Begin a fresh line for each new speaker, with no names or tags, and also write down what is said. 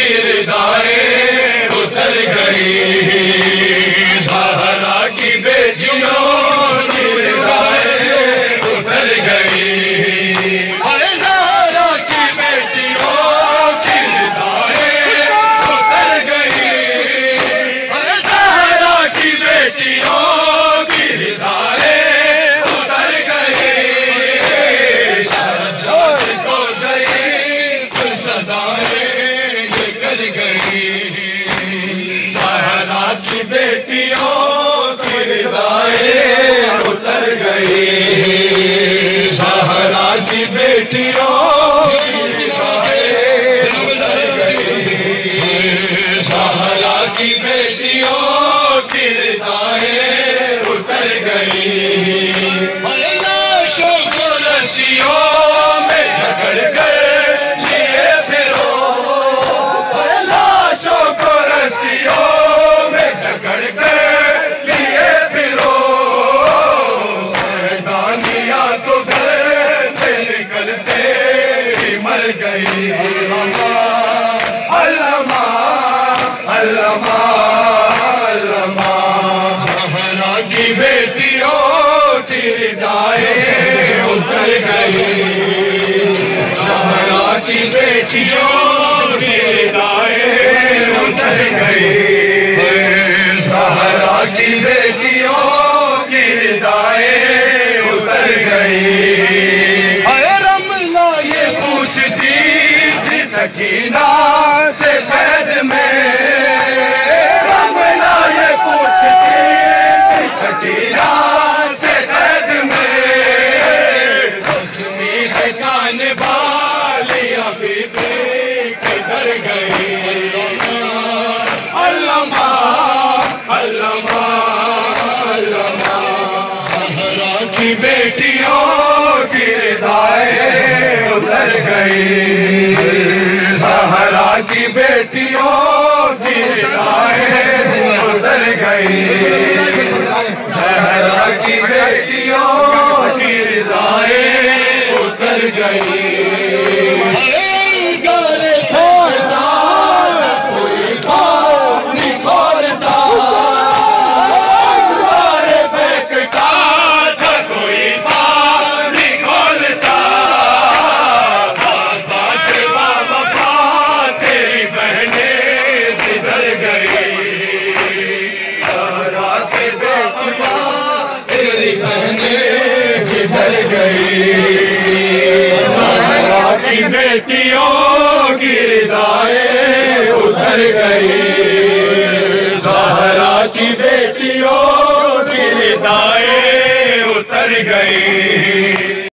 किरदारें उतर गई। ज़हरा की बेटियों किरदारें उतर गई। अरे ज़हरा की बेटियों किरदारें उतर गई। अरे ज़हरा की बेटियों किरदारें उतर गई। सज्जाद को ज़ईफ़ सदाएं ये कर गई। ज़हरा की बेटियों किरदारें उतर गई। ज़हरा की बेटियों किरदारें उतर गई। ज़हरा की बेटियों किरदारें उतर गई। लाशों को रस्सियों में जकड़ कर लिए फिरो। लाशों को रस्सियों में जकड़ कर लिए फिरो। सैदानियाँ तो घर से निकलते ही मर गई। अल्लामा अल्लामा अल्लामा। ज़हरा की बेटियों किरदारें उतर गई। ज़हरा की बेटियों किरदारें उतर गई। ज़हरा की बेटियों किरदारें उतर गई। अरे रमला ये पूछती थी सकीना से कैद में। रमला ये पूछती थी सकीना से कैद में। रस्मी है कान वालियाँ बीबी किधर गई। अल्लामा अल्लामा अल्लामा। ज़हरा की बेटियों किरदारें उतर गई। ज़हरा की बेटियों किरदारें उतर गई। ज़हरा की बेटियों किरदारें उतर गई। ज़हरा की बेटियों किरदारें उतर गई। ज़हरा की बेटियों किरदारें उतर गई।